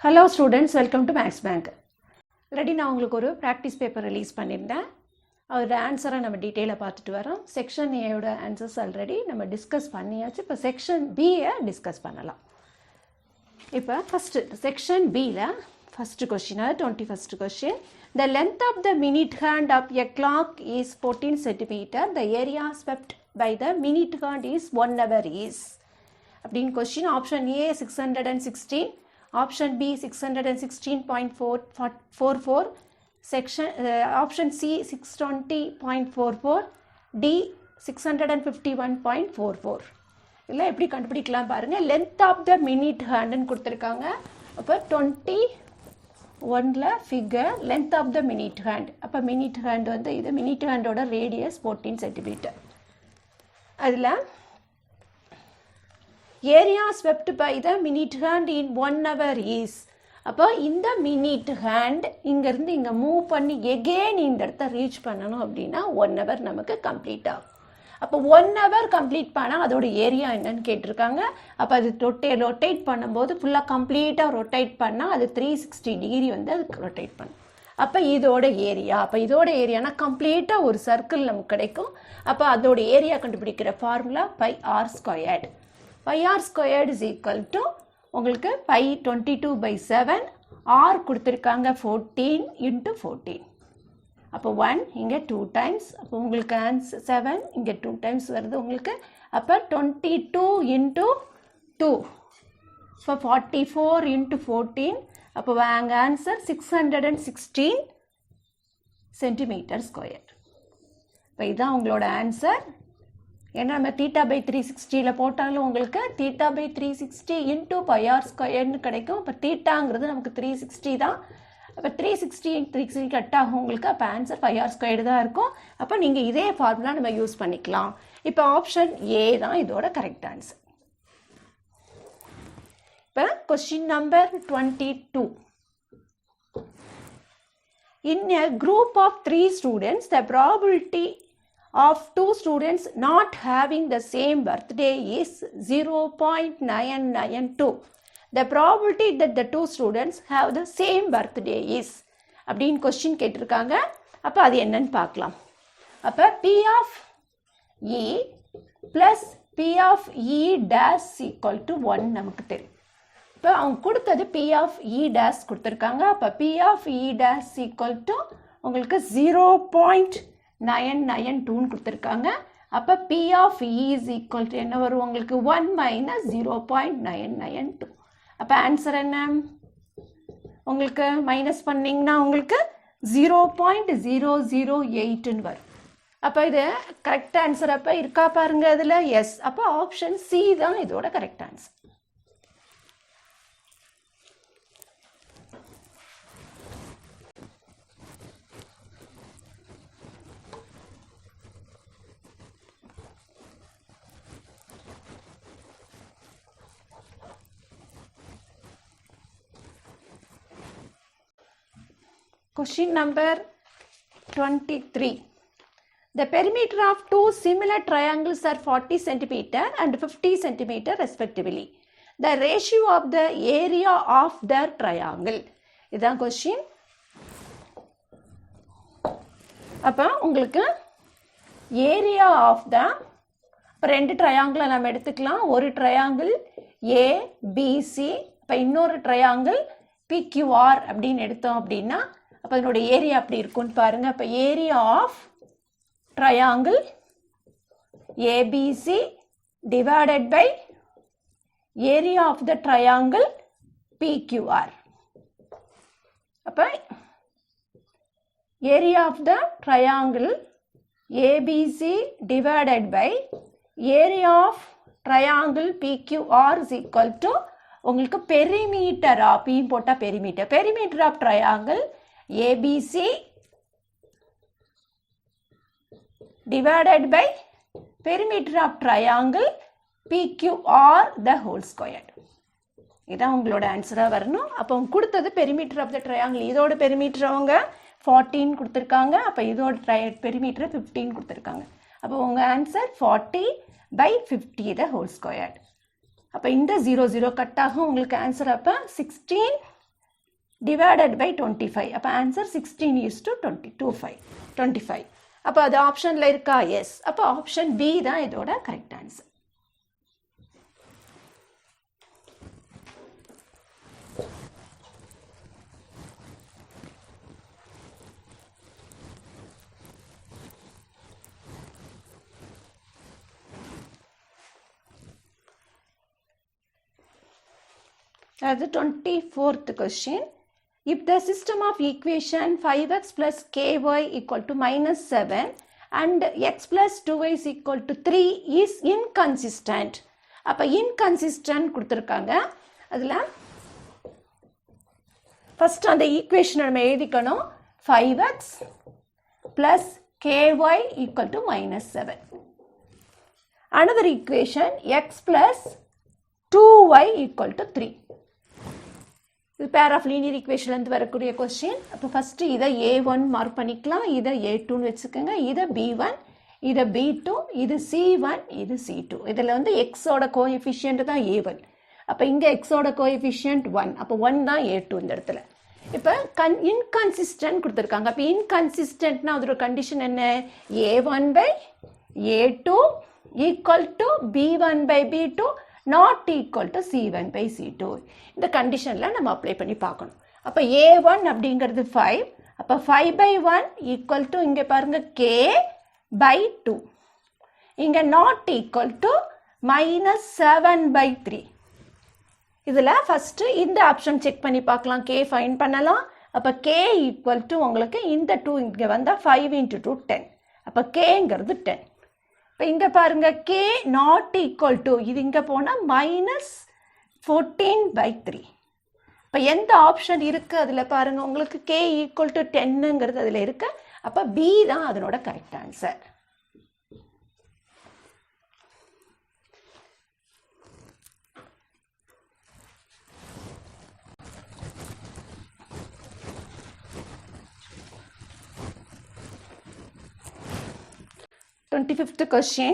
Hello students, welcome to Max Bank. Already நான் உங்களுக்கு ஒரு practice paper release பண்ணிருந்தேன். அதோட ஆன்சரை நம்ம டீடைலா பார்த்துட்டு வரோம். செக்ஷன் A யோட ஆன்சர்ஸ் ஆல்ரெடி நம்ம டிஸ்கஸ் பண்ணியாச்சு. இப்போ செக்ஷன் B யை டிஸ்கஸ் பண்ணலாம். இப்போ ஃபர்ஸ்ட் செக்ஷன் B ல first question 21st question. The length of the minute hand of a clock is 14 cm. The area swept by the minute hand is 1 hour is. அப்படின question option A 616, option B 616.44, section option C 620.44, D 651.44. இல்ல எப்படி கண்டுபிடிக்கலாம் பாருங்க. length of the minute hand ன்னு கொடுத்திருக்காங்க. அப்ப 21ல figure length of the minute hand. அப்ப minute hand வந்து இது minute hand ஓட radius 14 cm. அதுல area swept by the minute hand in 1 hour is. அப்போ இந்த minute hand இங்கிருந்து இங்க மூவ் பண்ணி again இந்த இடத்தை ரீச் பண்ணணும் அப்படின்னா 1 hour நமக்கு கம்ப்ளீட் ஆகும். அப்போ 1 hour கம்ப்ளீட் பண்ணா அதோட ஏரியா என்னன்னு கேட்டிருக்காங்க. அப்போ அது ரொட்டேட் பண்ணும்போது ஃபுல்லாக கம்ப்ளீட்டாக ரொட்டேட் பண்ணால் அது 360 டிகிரி வந்து அதுக்கு ரொட்டேட் பண்ணும். அப்போ இதோட ஏரியா, அப்போ இதோட ஏரியானா கம்ப்ளீட்டாக ஒரு சர்க்கிள் நமக்கு கிடைக்கும். அப்போ அதோட ஏரியா கண்டுபிடிக்கிற formula pi r squared. Pi r squared is equal to உங்களுக்கு pi 22/7, r கொடுத்திருக்காங்க 14 into 14. அப்போ 1 இங்க 2 times, அப்போ உங்களுக்கு ஆன்சர் 7 இங்க 2 times வருது உங்களுக்கு. அப்போ 22 into 2, so 44 into 14. அப்போ வாங்க ஆன்சர் 616 centimeter square. இப்போ இதான் உங்களோட ஆன்சர். ஏன்னா நம்ம θ/360ல போட்டாலும் உங்களுக்கு θ/360 into pi r ஸ்கொயர்னு கிடைக்கும். அப்போ தீட்டாங்கிறது நமக்கு 360 தான். அப்போ 360 360 கட் ஆகும் உங்களுக்கு. அப்போ ஆன்சர் pi r ஸ்கொயர்டு தான் இருக்கும். அப்போ நீங்கள் இதே ஃபார்முலா நம்ம யூஸ் பண்ணிக்கலாம். இப்போ ஆப்ஷன் ஏ தான் இதோட கரெக்ட் ஆன்சர். இப்போ question number 22. In a group of 3 students, the probability of 2 students not having the same birthday is 0.992. The probability that the 2 students have the same birthday is. அப்படின் question கேட்டிருக்காங்க. அப்போ அது என்னன்னு பார்க்கலாம். அப்போ P of E plus P of E dash equal to 1 நமக்கு தெரியும். இப்போ அவங்க கொடுத்தது P of E dash கொடுத்திருக்காங்க. அப்போ P of E dash equal to உங்களுக்கு 0.992 கொடுத்திருக்காங்க. அப்போ P of E is equal to என்ன வரும் உங்களுக்கு 1 minus 0.992. அப்போ ஆன்சர் என்ன உங்களுக்கு மைனஸ் பண்ணிங்கன்னா உங்களுக்கு 0.008 வரும். அப்போ இது கரெக்ட் ஆன்சர் அப்போ இருக்கா பாருங்க இதில் எஸ். அப்போ ஆப்ஷன் சி தான் இதோட correct answer. Question number 23. The perimeter of 2 similar triangles are 40 cm and 50 cm respectively. The ratio of the area of the triangle. இதான் question. அப்போ உங்களுக்கு area of the ரெண்டு triangle நம்ம எடுத்துக்கலாம். ஒரு triangle ABC, இப்போ இன்னொரு triangle PQR அப்படின்னு எடுத்தோம் அப்படின்னா அப்போ அதனோட ஏரியா அப்படி இருக்குன்னு பாருங்க. அப்போ area of triangle ABC divided by area of the triangle PQR. அப்போ area of the triangle ABC divided by area of triangle PQR is equal to உங்களுக்கு பெரிமீட்டர் ஆஃப் பி போட்டால் perimeter of triangle ABC divided by perimeter of triangle PQR the whole squared. இதான் உங்களோட ஆன்சரா வரணும். அப்போ கொடுத்தது perimeter of the triangle. இதோட perimeter அவங்க 14 கொடுத்திருக்காங்க. அப்போ இதோட perimeter 15 கொடுத்திருக்காங்க. அப்போ உங்க ஆன்சர் 40/50 the whole squared. அப்போ இந்த 0 0 கட் ஆகும் உங்களுக்கு ஆன்சர். அப்போ 16 divided by 25. அப்போ answer 16:25. அப்போ அது ஆப்ஷனில் இருக்கா? எஸ். அப்போ ஆப்ஷன் பி தான் இதோட correct answer. That's the 24th question. If the system of equation 5x plus ky equal to -7 and x plus 2y is equal to 3 is inconsistent. அப்போ inconsistent கொடுத்துருக்காங்க. அதில் ஃபஸ்ட் அந்த ஈக்குவேஷனை நம்ம எழுதிக்கணும். 5x plus ky equal to -7. Another equation x plus 2y equal to 3. இது pair of linear ஈக்குவேஷன்லேருந்து வரக்கூடிய question. அப்போ ஃபஸ்ட்டு இதை A1 மார்க் பண்ணிக்கலாம், இதை A2ன்னு வச்சுக்கோங்க, இதை B1, இதை B2, இது C1, இது C2. இதில் வந்து எக்ஸோட கோஎஃபிஷியன்ட் தான் A1. அப்போ இங்கே எக்ஸோட கோஎஃபிஷியன்ட் 1. அப்போ 1 தான் A2 இந்த இடத்துல. இப்போ இன்கன்சிஸ்டன்ட் கொடுத்துருக்காங்க. அப்போ இன்கன்சிஸ்டன்ட்னா அதோட கண்டிஷன் என்ன? A1 by A2 equal to B1 by B2 not equal to C1 by C2. இந்த கண்டிஷனில் நம்ம அப்ளை பண்ணி பார்க்கணும். அப்போ A1 அப்படிங்கிறது 5. அப்போ 5 by 1 equal to இங்கே பாருங்க K by 2. இங்கே not equal to -7 by 3. இதில் ஃபஸ்ட்டு இந்த ஆப்ஷன் செக் பண்ணி பார்க்கலாம். K ஃபைண்ட் பண்ணலாம். அப்போ K equal to உங்களுக்கு இந்த 2 இங்கே வந்தால் 5 × 2 10. அப்போ Kங்கிறது 10. இப்போ இங்கே பாருங்கள் K நாட் ஈக்குவல் டு இது இங்கே போனால் -14 by 3. இப்போ எந்த ஆப்ஷன் இருக்குது அதில் பாருங்கள் உங்களுக்கு K ஈக்குவல் டு 10ங்கிறது அதில் இருக்கு. அப்போ பி தான் அதனோட correct answer. Fifth question.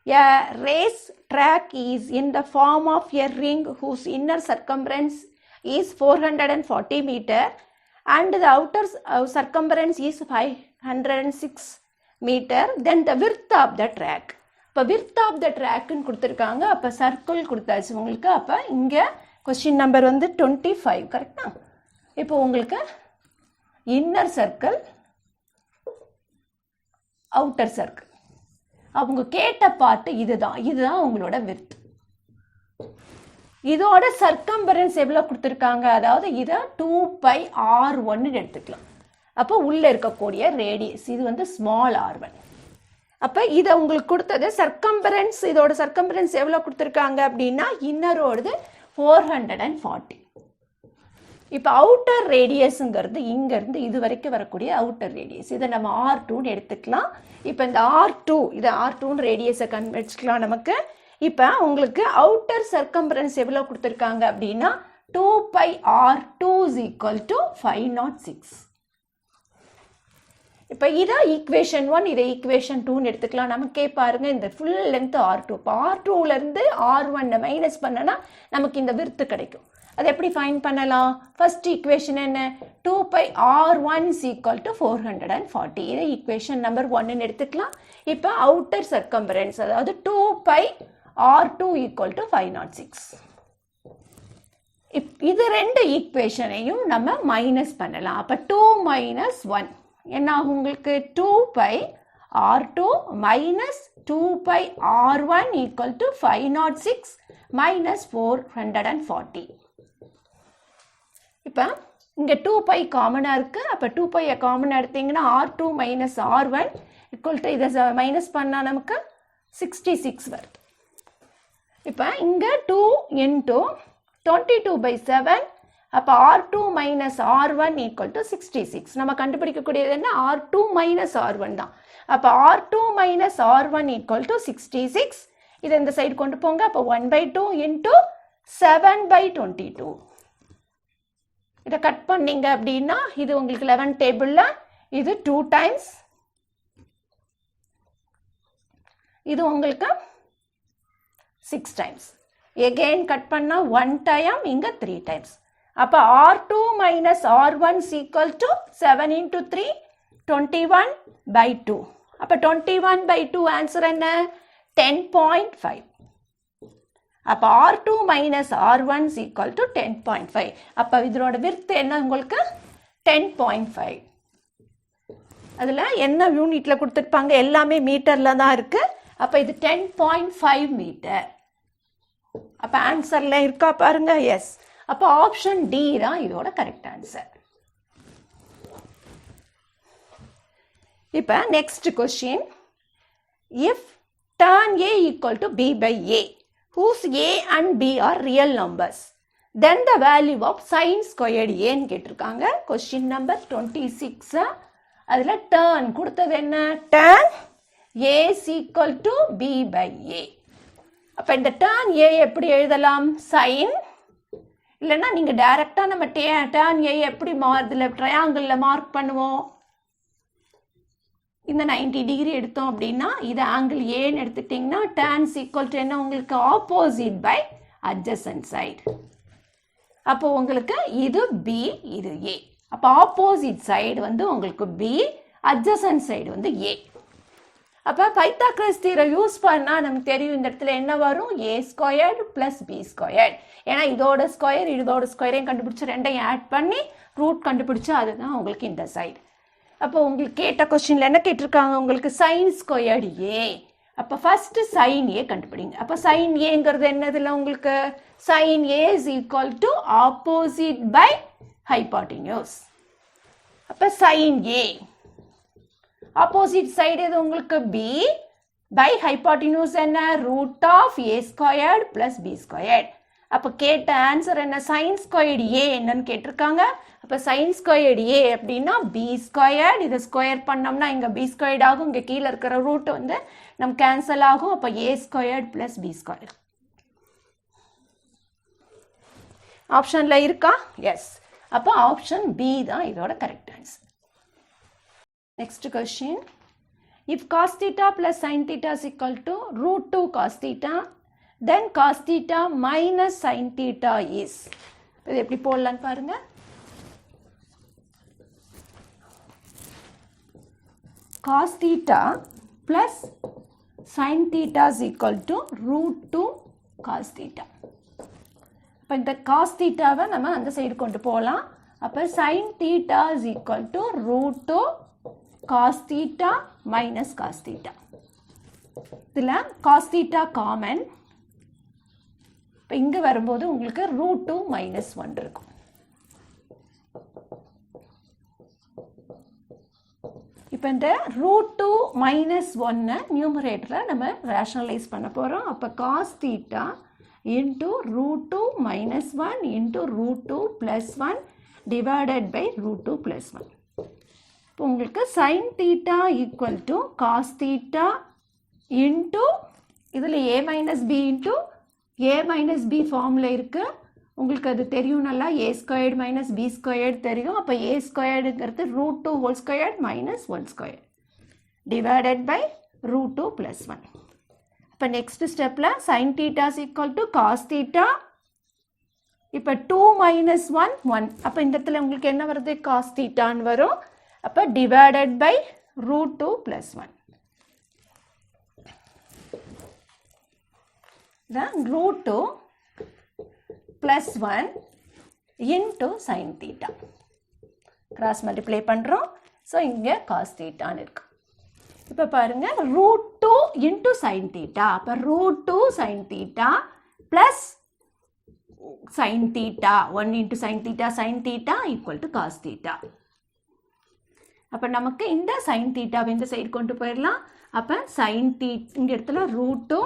A race track is in the form of a ring whose inner circumference is 440 meter and the outer circumference is 506 meter. Then the width of the track. இப்போ width of the track கொடுத்துருக்காங்க. அப்போ circle கொடுத்தாச்சு உங்களுக்கு. அப்போ இங்கே question number வந்து 25 கரெக்டா? இப்போ உங்களுக்கு இன்னர் சர்க்கிள், அவுட்டர் சர்க்கிள், அவங்க கேட்ட பார்ட்டு இதுதான் உங்களோட விர்த். இதோட சர்க்கம்பரன்ஸ் எவ்வளோ கொடுத்துருக்காங்க? அதாவது இதை 2πr1 எடுத்துக்கலாம். அப்போ உள்ளே இருக்கக்கூடிய ரேடியஸ் இது வந்து ஸ்மால் r1. அப்போ இதை உங்களுக்கு கொடுத்தது சர்க்கம்பரன்ஸ். இதோட சர்க்கம்பரன்ஸ் எவ்வளோ கொடுத்துருக்காங்க அப்படின்னா இன்னரோடது 440. இப்போ அவுட்டர் ரேடியஸுங்கிறது இங்கேருந்து இது வரைக்கும் வரக்கூடிய அவுட்டர் ரேடியஸ். இதை நம்ம R2ன்னு எடுத்துக்கலாம். இப்போ இந்த R2 இதை R2ன்னு ரேடியஸை வச்சுக்கலாம் நமக்கு. இப்போ உங்களுக்கு அவுட்டர் சர்க்கம்பரன்ஸ் எவ்வளோ கொடுத்துருக்காங்க அப்படின்னா 2πr2 = 506. இப்போ இதை ஈக்குவேஷன் 1, இதை ஈக்குவேஷன் 2ன்னு எடுத்துக்கலாம். நமக்கே பாருங்கள் இந்த ஃபுல் லென்த் R2. இப்போ R2லேருந்து R1 மைனஸ் பண்ணனா நமக்கு இந்த விர்த்து கிடைக்கும். அது எப்படி ஃபைண்ட் பண்ணலாம்? ஃபர்ஸ்ட் ஈக்குவேஷன் என்ன? 2πr1 = 440. இதை ஈக்குவேஷன் நம்பர் 1ன்னு எடுத்துக்கலாம். இப்போ அவுட்டர் சர்க்கம்பரன்ஸ் அதாவது 2πr2 = 506. இது ரெண்டு ஈக்குவேஷனையும் நம்ம மைனஸ் பண்ணலாம். அப்போ 2 - 1 என்ன ஆகும் உங்களுக்கு? 2πr2 - 2πr1 = 506 - 440. இப்போ இங்கே 2π காமனாக இருக்குது. அப்போ 2π காமனாக எடுத்தீங்கன்னா R2 - R1 = இதை மைனஸ் பண்ணால் நமக்கு 66 வருது. இப்போ இங்கே 2 × 22/7. அப்போ R2 - R1 = 66. நம்ம கண்டுபிடிக்கக்கூடியது என்ன? R2 - R1 தான். அப்போ R2 - R1 = 66. இதை இந்த சைடு கொண்டு போங்க. அப்போ 1/2 × 7/22. இதை கட் பண்ணிங்க அப்படின்னா இது உங்களுக்கு 11 டேபிளில் இது 2 டைம்ஸ், இது உங்களுக்கு 6 டைம்ஸ். எகெயின் கட் பண்ணால் 1 டைம், இங்கே 3 டைம்ஸ். அப்போ R2 minus R1 is equal to 7 into 3, 21/2. அப்போ 21/2 ஆன்சர் என்ன? 10.5. அப்போ R2 minus R1 is equal to 10.5. அப்போ இதனோட விர்த் என்ன உங்களுக்கு? 10.5. அதில் என்ன யூனிட்டில் கொடுத்துருப்பாங்க? எல்லாமே மீட்டரில் தான் இருக்குது. அப்போ இது 10.5 மீட்டர். அப்போ ஆன்சரில் இருக்கா பாருங்க? எஸ். அப்போ ஆப்ஷன் டி தான் இதோட கரெக்ட் ஆன்சர். இப்போ next question. If tan A equal to B by A, whose A and B are real numbers, then the value of sin squared A ன்னு கேட்டிருக்காங்க. Question number 26. அதில் turn கொடுத்தது என்ன? tan A is equal to B by A. அப்போ இந்த tan A எப்படி எழுதலாம்? sin, இல்லைன்னா நீங்கள் டைரெக்டாக நம்ம tan A எப்படி இதில் ட்ரையாங்கிளில் மார்க் பண்ணுவோம்? இந்த 90 டிகிரி எடுத்தோம் அப்படின்னா இது ஆங்கிள் ஏன்னு எடுத்துட்டிங்கன்னா tan equal to என்ன? உங்களுக்கு ஆப்போசிட் பை அட்ஜசன்ட் சைடு. அப்போ உங்களுக்கு இது B, இது A. அப்போ ஆப்போசிட் சைடு வந்து உங்களுக்கு B, அட்ஜசன்ட் சைடு வந்து A. அப்போ பைத்தாகரஸ் தியரம் யூஸ் பண்ணால் நமக்கு தெரியும் இந்த இடத்துல என்ன வரும்? A² + B². ஏன்னா இதோட ஸ்கொயர் இதோட ஸ்கொயரையும் கண்டுபிடிச்சி ரெண்டையும் ஆட் பண்ணி ரூட் கண்டுபிடிச்சா அதுதான் உங்களுக்கு இந்த சைடு. அப்போ உங்களுக்கு கேட்ட கொஸ்டினில் என்ன கேட்டிருக்காங்க? உங்களுக்கு sin squared A. அப்போ ஃபஸ்ட்டு sin A கண்டுபிடிங்க. அப்போ sin Aங்கிறது என்னதில்ல உங்களுக்கு? sin A is equal to opposite by hypotenuse. அப்போ sin A ஆப்போசிட் சைடு எது உங்களுக்கு? B by hypotenuse என்ன? √A² + B². அப்போ கேட்ட ஆன்சர் என்ன? sin squared A என்னன்னு கேட்டிருக்காங்க. அப்போ sin squared A அப்படின்னா B². இதை ஸ்கொயர் பண்ணோம்னா இங்கே B² ஆகும். இங்கே கீழே இருக்கிற ரூட் வந்து நம்ம கேன்சல் ஆகும். அப்போ A² + B². ஆப்ஷனில் இருக்கா? எஸ். அப்போ ஆப்ஷன் B தான் இதோட correct answer. Next question. If cos theta plus sin theta is equal to √2 cos theta, then cos theta minus sin theta is. இது எப்படி போடலான்னு பாருங்க. cos theta plus sin theta is equal to √2 cos theta. இப்போ இந்த cos thetaவை நம்ம அந்த side கொண்டு போகலாம். அப்போ sin theta is equal to √2 cos theta minus cos theta. இதில் cos theta காமன். இப்போ இங்கே வரும்போது உங்களுக்கு √2 - 1 இருக்கும். இப்போ இந்த √2 - 1 நியூமரேட்டரில் நம்ம ரேஷனலைஸ் பண்ண போகிறோம். அப்போ cos theta into √2 - 1 into √2 + 1 divided by √2 + 1. இப்போ உங்களுக்கு sin theta equal to cos theta into இதில் A - B into A - B ஃபார்மில் இருக்குது. உங்களுக்கு அது தெரியும் நல்லா. A² - B² தெரியும். அப்போ A²ங்கிறது √2 2 - 1² divided by √2 + 1. இப்போ நெக்ஸ்ட் ஸ்டெப்பில் sin theta is equal to cos theta. இப்போ 2 - 1 1. அப்போ இந்த இடத்துல உங்களுக்கு என்ன வருது? cos thetaன்னு வரும். அப்போ divided by √2 + 1. then √2 + 1 into sin theta. cross multiply பண்ணுறோம். ஸோ இங்கே cos thetaன்னு இருக்கு. இப்போ பாருங்க √2 into sin theta. அப்போ √2 sin theta plus sin theta 1 into sin theta equal to cos theta. அப்போ நமக்கு இந்த sin thetaவை இந்த சைடு கொண்டு போயிடலாம். அப்போ sin theta இந்த இடத்துல √2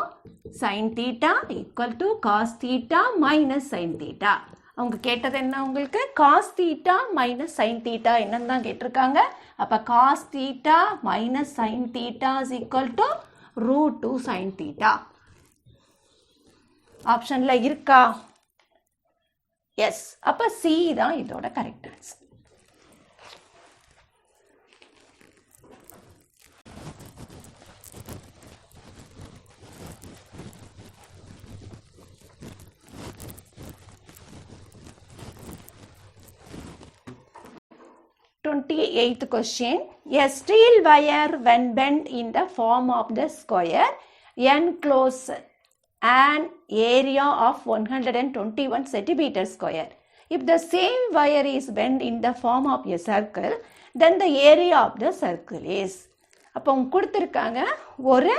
sin theta equal to cos theta minus sin theta. அவங்க கேட்டது என்ன? உங்களுக்கு cos theta minus sin theta என்னன்னு தான் கேட்டிருக்காங்க. அப்போ cos theta minus sin theta is equal to √2 sin theta. ஆப்ஷனில் இருக்கா? எஸ். அப்போ சி தான் இதோட correct answer. 128th question. A steel wire when bent in the form of the square encloses an area of 121 centimeter square. If the same wire is bent in the form of a circle, then the area of the circle is. அப்போ கொடுத்துருக்காங்க ஒரு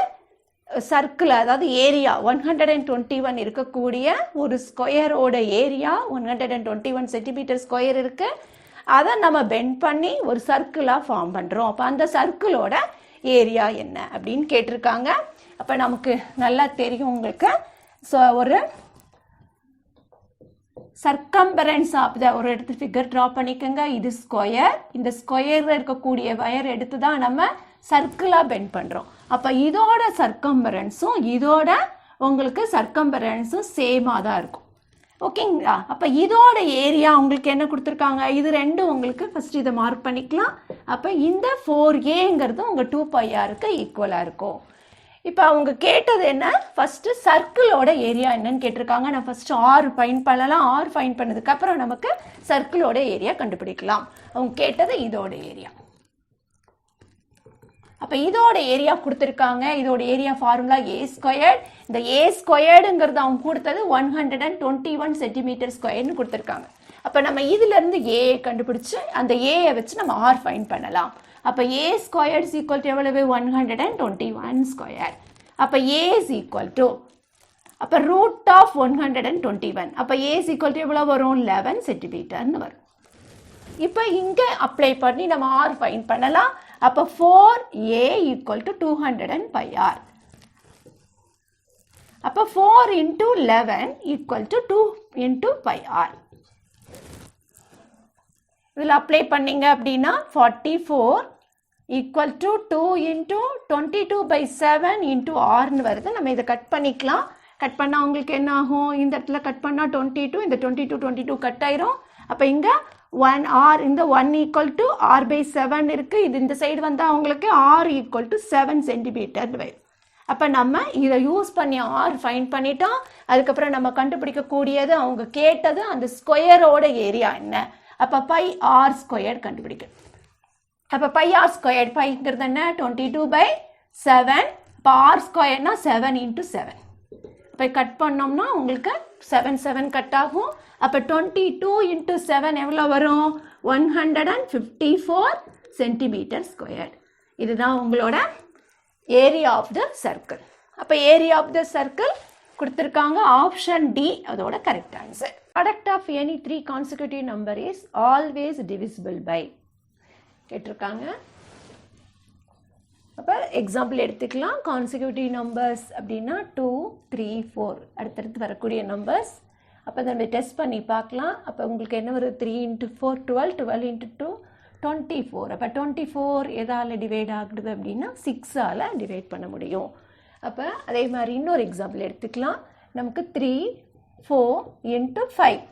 circle, அதாவது area 121 இருக்கக்கூடிய ஒரு ஸ்கொயரோட area 121 centimetre square இருக்கு. அதை நம்ம பெண்ட் பண்ணி ஒரு சர்க்கிளாக ஃபார்ம் பண்ணுறோம். அப்போ அந்த சர்க்கிளோட ஏரியா என்ன அப்படின்னு கேட்டிருக்காங்க. அப்போ நமக்கு நல்லா தெரியும் உங்களுக்கு. ஸோ ஒரு சர்க்கம்பரன்ஸ் ஆஃப் த ஒரு இடத்துல ஃபிகர் ட்ரா பண்ணிக்கோங்க. இது ஸ்கொயர், இந்த ஸ்கொயரில் இருக்கக்கூடிய வயர் எடுத்து தான் நம்ம சர்க்கிளாக பெண்ட் பண்ணுறோம். அப்போ இதோட சர்க்கம்பரன்ஸும் இதோட உங்களுக்கு சர்க்கம்பரன்ஸும் சேமாக தான் இருக்கும். ஓகேங்களா? அப்போ இதோட ஏரியா உங்களுக்கு என்ன கொடுத்துருக்காங்க, இது ரெண்டும் உங்களுக்கு ஃபஸ்ட் இதை மார்க் பண்ணிக்கலாம். அப்போ இந்த 4Aங்கிறது உங்கள் 2πRக்கு ஈக்குவலாக இருக்கும். இப்போ அவங்க கேட்டது என்ன, ஃபஸ்ட்டு சர்க்கிளோட ஏரியா என்னன்னு கேட்டிருக்காங்க. நான் ஃபஸ்ட்டு R ஃபைன் பண்ணலாம். R ஃபைன் பண்ணதுக்கப்புறம் நமக்கு சர்க்கிளோட ஏரியா கண்டுபிடிக்கலாம். அவங்க கேட்டது இதோட ஏரியா. அப்போ இதோட ஏரியா கொடுத்துருக்காங்க. இதோட ஏரியா ஃபார்முலா A². இந்த A²ங்கிறது அவங்க கொடுத்தது 121 சென்டிமீட்டர் ஸ்கொயர்னு கொடுத்துருக்காங்க. அப்போ நம்ம இதுலேருந்து A கண்டுபிடிச்சி அந்த ஏயை வச்சு நம்ம R ஃபைன் பண்ணலாம். அப்போ A² ஈக்குவல் டு எவ்வளவு, 121 ஸ்கொயர். அப்போ A இஸ் ஈக்குவல் டு, அப்போ ரூட் ஆஃப் 121. அப்போ A இஸ் ஈக்குவல் டு எவ்வளோ வரும், 11 சென்டிமீட்டர்னு வரும். இப்போ இங்கே அப்ளை பண்ணி நம்ம R ஃபைன் பண்ணலாம். அப்போ 4A ஈக்குவல் டு 200πr. அப்போ 4 into 11 equal to 2 into πr. இதில் அப்ளை பண்ணிங்க அப்படின்னா 44 ஈக்குவல் டு 2 இன்ட்டு 22/7 இன்ட்டு ஆர்னு வருது. நம்ம இதை கட் பண்ணிக்கலாம். கட் பண்ணால் உங்களுக்கு என்ன ஆகும், இந்த இடத்துல கட் பண்ணால் 22, இந்த 22 கட் ஆயிரும். அப்போ இங்கே 1R, இந்த 1 ஈக்குவல் டு R/7 இருக்குது. இது இந்த சைடு வந்தால் உங்களுக்கு R ஈக்குவல் டு 7 சென்டிமீட்டர் வரும். அப்போ நம்ம இதை யூஸ் பண்ணி R ஃபைன் பண்ணிட்டோம். அதுக்கப்புறம் நம்ம கண்டுபிடிக்கக்கூடியது அவங்க கேட்டது அந்த ஸ்கொயரோட ஏரியா என்ன. அப்போ πr² கண்டுபிடிக்கணும். அப்போ πr², பைங்கிறது என்ன, 22/7. இப்போ R²னா 7 இன்ட்டு 7. இப்போ கட் பண்ணோம்னா உங்களுக்கு 7 கட் ஆகும். அப்போ 22 இன்ட்டு 7 எவ்வளோ வரும், 154 சென்டிமீட்டர் ஸ்கொயர். இதுதான் உங்களோட ஏரியா ஆஃப் த சர்க்கிள். அப்போ ஏரியா ஆஃப் த சர்க்கிள் கொடுத்துருக்காங்க. ஆப்ஷன் டி அதோட correct answer. Product of any 3 consecutive number is always divisible by கேட்டிருக்காங்க. அப்போ எக்ஸாம்பிள் எடுத்துக்கலாம். கான்சிக்யூட்டிவ் நம்பர்ஸ் அப்படின்னா 2, 3, 4 அடுத்தடுத்து வரக்கூடிய நம்பர்ஸ். அப்போ அதை டெஸ்ட் பண்ணி பார்க்கலாம். அப்போ உங்களுக்கு என்ன வருது, 3 இன்ட்டு 4 12, 12 இன்ட்டு 2 24. அப்போ 24 எதால் டிவைட் ஆகுது அப்படின்னா 6ஆல் டிவைட் பண்ண முடியும். அப்போ அதே மாதிரி இன்னொரு எக்ஸாம்பிள் எடுத்துக்கலாம். நமக்கு 3, 4 இன்ட்டு 5.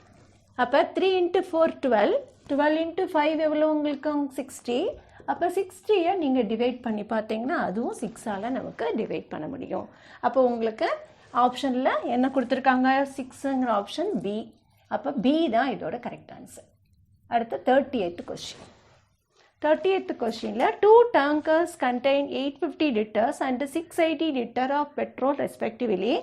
அப்போ 3 இன்ட்டு 4 12, 12 இன்ட்டு 5 எவ்வளோ உங்களுக்கு 60. அப்போ 60யை நீங்கள் டிவைட் பண்ணி பார்த்தீங்கன்னா அதுவும் 6ஆல் நமக்கு டிவைட் பண்ண முடியும். அப்போ உங்களுக்கு ஆப்ஷனில் என்ன கொடுத்துருக்காங்க, 6ங்கிற ஆப்ஷன் பி. அப்போ பி தான் இதோட கரெக்ட் ஆன்சர். அடுத்து 38th கொஸ்டின். 38th கொஸ்டினில் 2 tankers contain 850 liters and 680 liters of petrol respectively.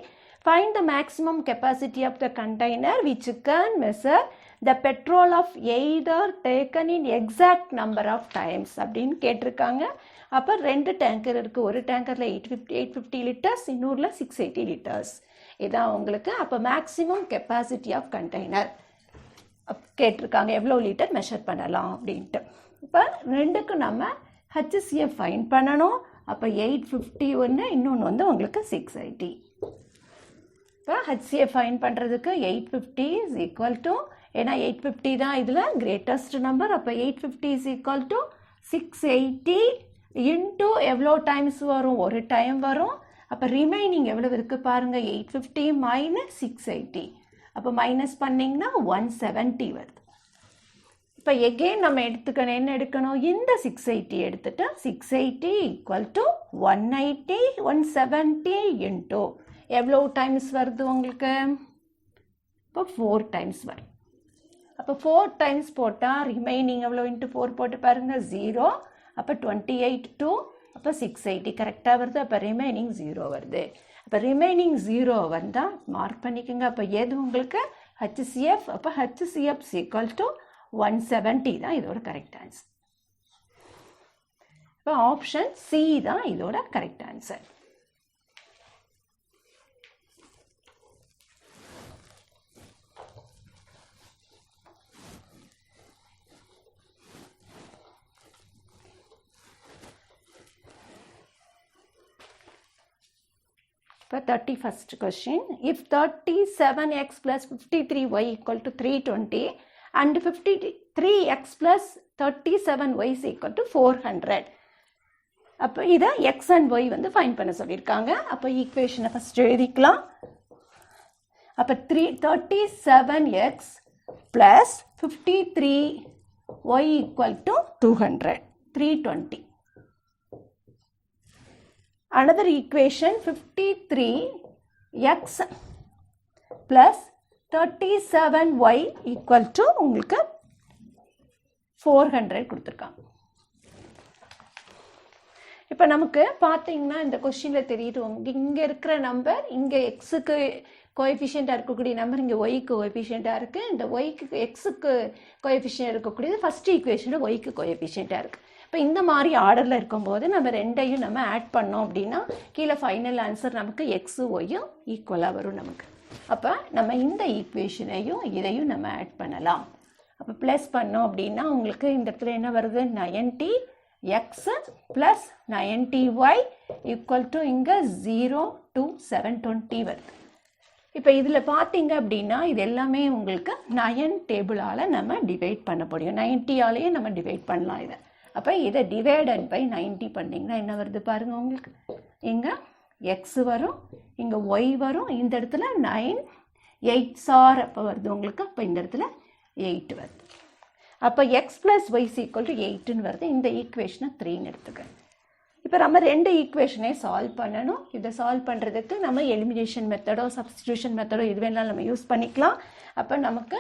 Find the maximum capacity of the container which can measure the petrol of either taken in exact number of times அப்படின்னு கேட்டிருக்காங்க. அப்போ 2 tanker இருக்குது. ஒரு டேங்கரில் 850 liters, இன்னொருல 680 liters. இதான் உங்களுக்கு. அப்போ maximum capacity of container கேட்டிருக்காங்க, எவ்வளோ லிட்டர் மெஷர் பண்ணலாம் அப்படின்ட்டு. இப்போ ரெண்டுக்கு நம்ம HCF ஃபைன் பண்ணணும். அப்போ 850 ஒன்று, இன்னொன்று வந்து உங்களுக்கு 680. இப்போ HCF ஃபைன் பண்ணுறதுக்கு 850 இஸ் ஈக்குவல் டு, ஏன்னா 850 தான் இதில் கிரேட்டஸ்ட் நம்பர். அப்போ 850 இஸ் ஈக்குவல் டு 680 இன்ட்டு எவ்வளோ டைம்ஸ் வரும், ஒரு டைம் வரும். அப்போ ரிமைனிங் எவ்வளோ இருக்குது பாருங்கள், 850 மைனஸ் 680. அப்போ மைனஸ் பண்ணிங்கன்னா 170 வருது. இப்போ எகெயின் நம்ம எடுத்துக்கணும், என்ன எடுக்கணும், இந்த 680 எடுத்துட்டு 680 ஈக்குவல் டு 180 170 இன்ட்டு எவ்வளோ டைம்ஸ் வருது உங்களுக்கு, இப்போ 4 டைம்ஸ் வரும். அப்போ 4 டைம்ஸ் போட்டால் ரிமைனிங் எவ்வளோ இன்ட்டு 4 போட்டு பாருங்கள் 0. அப்போ 28 2 அப்போ 680 கரெக்டாக வருது. அப்போ ரிமைனிங் 0 வருது. அப்போ ரிமைனிங் 0 வந்தால் மார்க் பண்ணிக்கோங்க. அப்போ எது உங்களுக்கு HCF? அப்போ HCF ஈக்குவல் டு 170 தான் இதோட கரெக்ட் ஆன்சர். இப்போ ஆப்ஷன் சி தான் இதோட கரெக்ட் ஆன்சர். இப்போ 31st question. If 37x plus 53y equal to 320 and 53x plus 37y is equal to 400. அப்போ இதை x and y வந்து ஃபைண்ட் பண்ண சொல்லியிருக்காங்க. அப்போ ஈக்குவேஷனை ஃபஸ்ட் எழுதிக்கலாம். அப்போ 37x plus 53y equal to 200, 320. Another equation 53x plus 37y equal to உங்களுக்கு 400 கொடுத்துருக்காங்க. இப்போ நமக்கு பார்த்தீங்கன்னா இந்த கொஸ்டினில் தெரியுது இங்கே இருக்கிற நம்பர் இங்கே எக்ஸுக்கு கோஎஃபிஷியண்ட்டாக இருக்கக்கூடிய நம்பர் இங்கே ஒய்க்கு கோஎஃபிஷியண்ட்டாக இருக்குது. இந்த ஒய்க்கு எக்ஸுக்கு கோஎஃபிஷியன்ட் இருக்கக்கூடியது ஃபஸ்ட் ஈக்குவேஷனில் ஒய்க்கு கோஎஃபிஷியண்ட்டாக இருக்குது. இப்போ இந்த மாதிரி ஆர்டரில் இருக்கும்போது நம்ம ரெண்டையும் நம்ம ஆட் பண்ணோம் அப்படின்னா கீழே ஃபைனல் ஆன்சர் நமக்கு எக்ஸு ஒய்யும் ஈக்குவலாக வரும் நமக்கு. அப்போ நம்ம இந்த ஈக்குவேஷனையும் இதையும் நம்ம ஆட் பண்ணலாம். அப்போ ப்ளஸ் பண்ணோம் அப்படின்னா உங்களுக்கு இந்த இடத்துல என்ன வருது 90x plus 90y equal to இங்கே 0 to 720 வருது. இப்போ இதில் பார்த்தீங்க அப்படின்னா இது எல்லாமே உங்களுக்கு 9 டேபிளால் நம்ம டிவைட் பண்ண முடியும். 90ஆலேயே நம்ம டிவைட் பண்ணலாம் இதை. அப்போ இதை டிவைடட் பை 90 பண்ணிங்கன்னா என்ன வருது பாருங்கள் உங்களுக்கு. இங்கே எக்ஸ் வரும், இங்கே ஒய் வரும், இந்த இடத்துல 9 8s அப்போ வருது உங்களுக்கு. அப்போ இந்த இடத்துல 8 வருது. அப்போ X plus Y equal to 8ன்னு வருது. இந்த ஈக்குவேஷனை 3ன்னு எடுத்துக்க. இப்போ நம்ம ரெண்டு ஈக்குவேஷனே சால்வ் பண்ணணும். இதை சால்வ் பண்ணுறதுக்கு நம்ம எலிமினேஷன் மெத்தடோ சப்ஸ்டியூஷன் மெத்தடோ இது வேணாலும் நம்ம யூஸ் பண்ணிக்கலாம். அப்போ நமக்கு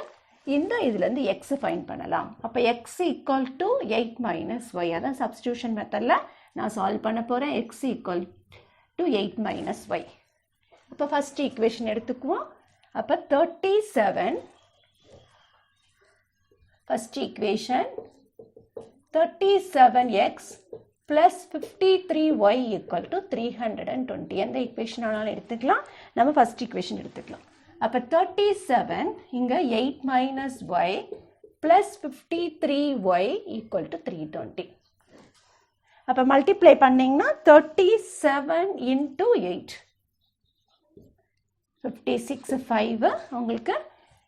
இந்த இதுலேருந்து எக்ஸ் ஃபைன் பண்ணலாம். அப்போ x equal to 8 minus y, அதான் சப்ஸ்டியூஷன் மெத்தடில் நான் சால்வ் பண்ண போகிறேன். X equal to 8 minus y. அப்போ ஃபஸ்ட் ஈக்குவேஷன் எடுத்துக்குவோம். அப்போ 37 first equation 37x plus 53y equal to 320. எந்த ஈக்குவேஷன் ஆனாலும் எடுத்துக்கலாம். நம்ம ஃபஸ்ட் ஈக்குவேஷன் எடுத்துக்கலாம். அப்போ 37 இங்கே 8 minus y plus 53y equal to 320. அப்போ மல்டிப்ளை பண்ணிங்கன்னா 37 இன்ட்டு 8 56 5 உங்களுக்கு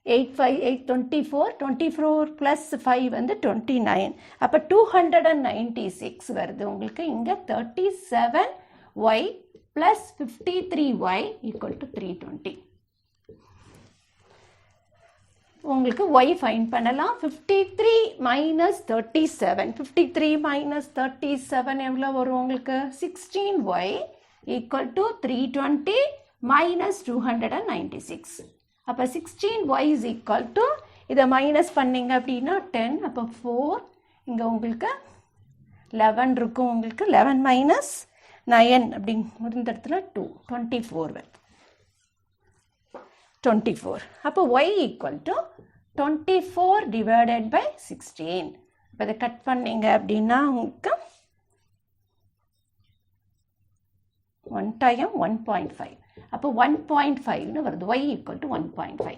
8 5 8 24 24 ப்ளஸ் 5 வந்து 29. அப்போ 296 வருது உங்களுக்கு. இங்கே 37y plus 53y equal to 320. உங்களுக்கு y ஃபைன் பண்ணலாம். 53 மைனஸ் 37, 53 மைனஸ் 37 எவ்வளோ வரும் உங்களுக்கு 16y ஈக்குவல் டு 320 மைனஸ் 296. அப்போ 16y இஸ் ஈக்குவல் டு இதை மைனஸ் பண்ணிங்க அப்படின்னா 10. அப்போ 4 இங்கே உங்களுக்கு 11 இருக்கும். உங்களுக்கு 11 மைனஸ் 9 அப்படிங்கிற இந்த இடத்துல 24 வருது. 24. அப்போ y equal to 24 divided by 16. இப்போ இதை கட் பண்ணிங்க அப்படின்னா உங்களுக்கு 1 டைம் 1.5. அப்போ 1.5ன்னு வருது. y equal to 1.5.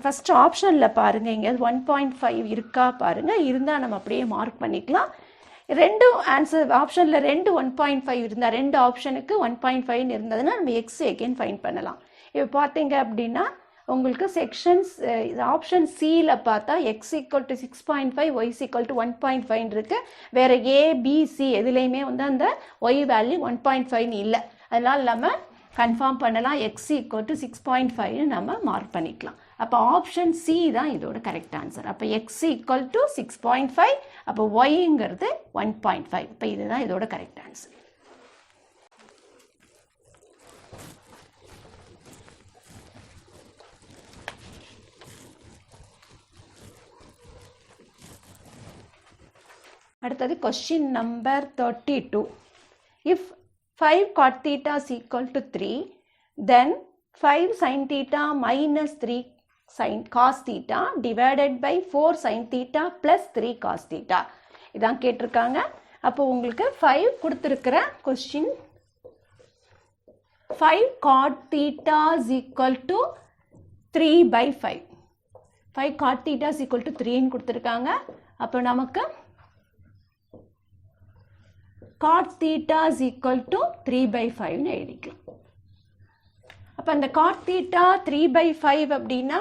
ஃபஸ்ட்டு ஆப்ஷனில் பாருங்கள், எங்கேயாவது 1.5 இருக்கா பாருங்கள். இருந்தால் நம்ம அப்படியே மார்க் பண்ணிக்கலாம். ரெண்டு ஆன்சர் ஆப்ஷனில் 1.5 இருந்தால் ரெண்டு ஆப்ஷனுக்கு 1.5ன்னு இருந்ததுன்னா நம்ம எக்ஸ் எகெயின் ஃபைன் பண்ணலாம். இப்போ பார்த்தீங்க அப்படின்னா உங்களுக்கு செக்ஷன்ஸ் ஆப்ஷன் சியில் பார்த்தா x equal to 6.5 y equal to 1.5 இருக்குது. வேறு ஏபிசி எதுலேயுமே வந்து அந்த ஒய் வேல்யூ 1.5ன்னு இல்லை. அதனால் நம்ம கன்ஃபார்ம் பண்ணலாம் எக்ஸ் ஈக்குவல் டு 6.5ன்னு நம்ம மார்க் பண்ணிக்கலாம். அப்போ ஆப்ஷன் சி தான் இதோட கரெக்ட் ஆன்சர். அப்போ எக்ஸ் ஈக்குவல் டு 6.5, அப்போ ஒய்ங்கிறது 1.5. இப்போ இதுதான் இதோட கரெக்ட் ஆன்சர். அடுத்தது question number 32. If 5 cot theta is equal to 3, then 5 sin theta minus 3 sin cos theta divided by 4 sin theta plus 3 cos theta. இதான் கேட்டிருக்காங்க. அப்போ உங்களுக்கு 5 கொடுத்துருக்கிற question 5 cot theta is equal to 3 by 5. 5 cot theta is equal to 3 கொடுத்துருக்காங்க. அப்போ நமக்கு cot theta is equal to 3 by 5 எழுதிக்கலாம். அப்போ அந்த cot theta 3 by 5 அப்படின்னா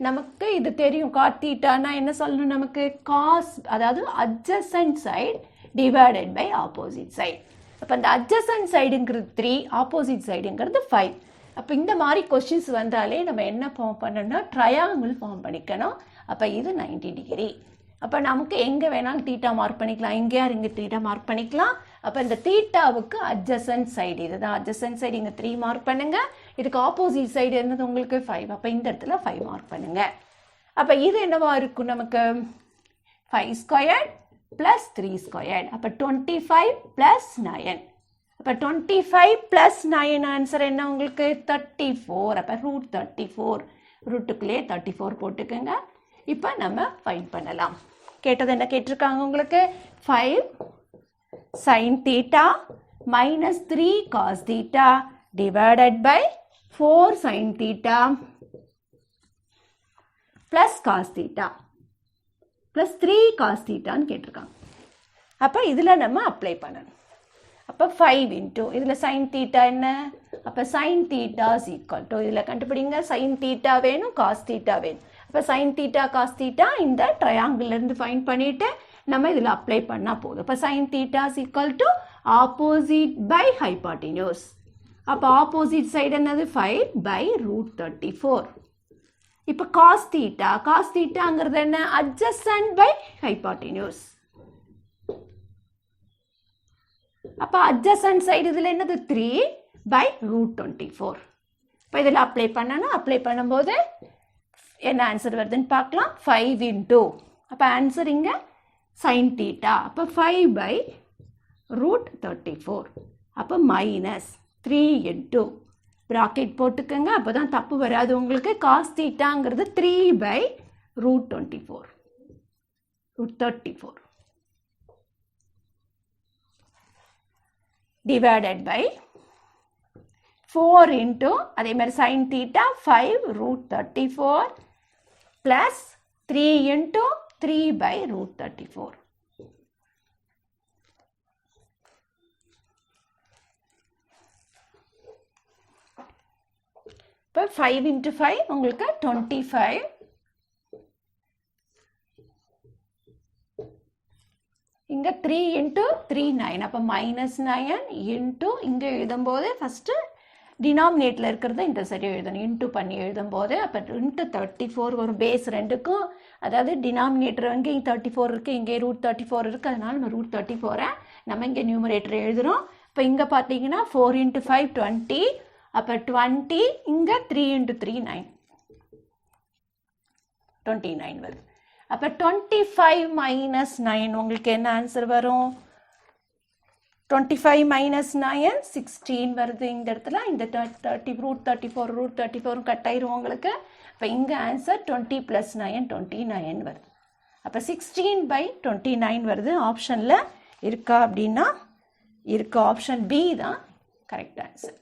நமக்கு இது தெரியும். cot theta என்ன சொல்லணும் நமக்கு? cos, அதாவது adjacent side divided by opposite side. அப்போ அந்த adjacent sideங்கிறது 3, opposite sideங்கிறது 5. அப்போ இந்த மாதிரி கொஸ்டின்ஸ் வந்தாலே நம்ம என்ன ஃபார்ம் பண்ணணும்னா ட்ரையாங்கிள் ஃபார்ம் பண்ணிக்கணும். அப்போ இது 90 டிகிரி. அப்போ நமக்கு எங்கே வேணாலும் தீட்டா மார்க் பண்ணிக்கலாம், எங்கேயார் இங்கே தீட்டா மார்க் பண்ணிக்கலாம். அப்போ இந்த தீட்டாவுக்கு அட்ஜசன்ட் சைடு இதுதான். அட்ஜசன்ட் சைடு இங்கே 3 மார்க் பண்ணுங்க. இதுக்கு ஆப்போசிட் சைடு என்னது உங்களுக்கு 5. அப்போ இந்த இடத்துல 5 மார்க் பண்ணுங்க. அப்போ இது என்னவா இருக்கும் நமக்கு? 5 ஸ்கொயர்ட் ப்ளஸ் 3 ஸ்கொயர்ட். அப்போ 25 ப்ளஸ் 9. அப்போ 25 ப்ளஸ் 9 ஆன்சர் என்ன உங்களுக்கு? 34. அப்போ ரூட் 34, ரூட்டுக்குள்ளே 34 போட்டுக்கோங்க. இப்போ நம்ம ஃபைண்ட் பண்ணலாம். கேட்டது என்ன கேட்டிருக்காங்க உங்களுக்கு? 5 sin theta minus 3 cos theta divided by 4 sin theta plus cos theta plus 3 cos theta ன்னு கேட்டிருக்காங்க. அப்போ இதில் நம்ம அப்ளை பண்ணணும். அப்போ 5 இன்ட்டு இதில் sin theta என்ன? அப்போ sin theta is equal to இதில் கண்டுபிடிங்க. sin theta வேணும், cos theta வேணும். அப்போ sin theta cos theta இந்த ட்ரையாங்கிள்லேருந்து ஃபைண்ட் பண்ணிவிட்டு நம்ம இதில் அப்ளை பண்ணால் போதும். இப்போ sin theta is equal to opposite by hypotenuse. அப்போ ஆப்போசிட் சைடு என்னது? 5 by root 34. இப்போ cos theta, cos thetaங்கிறது என்ன? adjacent by hypotenuse. அப்போ adjacent சைடு இதில் என்னது? 3 by root 24. இப்போ இதில் அப்ளை பண்ணணும். அப்ளை பண்ணும்போது என்ன ஆன்சர் வருதுன்னு பார்க்கலாம். 5 இன்ட்டு அப்போ ஆன்சர் இங்கே sin theta. அப்போ 5 by root 34. அப்போ மைனஸ் 3 இன்ட்டு ப்ராக்கெட் போட்டுக்கோங்க. அப்போ தான் தப்பு வராது உங்களுக்கு. cos thetaங்கிறது 3 by root 24, root 34 divided by 4 into அதே மாதிரி sin theta 5 root 34 plus 3 into 3 by root 34. இப்போ 5 into 5 உங்களுக்கு 25. இங்கே 3 into 3 9. அப்போ மைனஸ் 9 இன்ட்டு இங்கே எழுதும்போது ஃபஸ்ட்டு டினாமினேட்டில் இருக்கிறத இந்த சரி எழுதணும். இன்ட்டு பண்ணி எழுதும்போது அப்போ இன்ட்டு 34 வரும். பேஸ் ரெண்டுக்கும், அதாவது டினாமினேட்டர் வந்து இங்கே 34 இருக்குது, இங்கே ரூட் 34 இருக்குது. அதனால நம்ம ரூட் 34 நம்ம இங்கே நியூமரேட்டர் எழுதுகிறோம். இப்போ இங்கே பார்த்தீங்கன்னா 4 into 5 20. அப்போ 20 இங்கே 3 into 3 9, 29 வருது. அப்போ 25 minus 9 உங்களுக்கு என்ன ஆன்சர் வரும்? 25 minus 9 16 வருது. இந்த இடத்துல இந்த 30 ரூட் 34 ரூட் 34 கட் ஆயிரும் உங்களுக்கு. இப்போ இங்கே ஆன்சர் 20 + 9 29 வருது. அப்போ 16 by 29 வருது. ஆப்ஷனில் இருக்கா அப்படின்னா இருக்கு. ஆப்ஷன் பி தான் கரெக்ட் ஆன்சர்.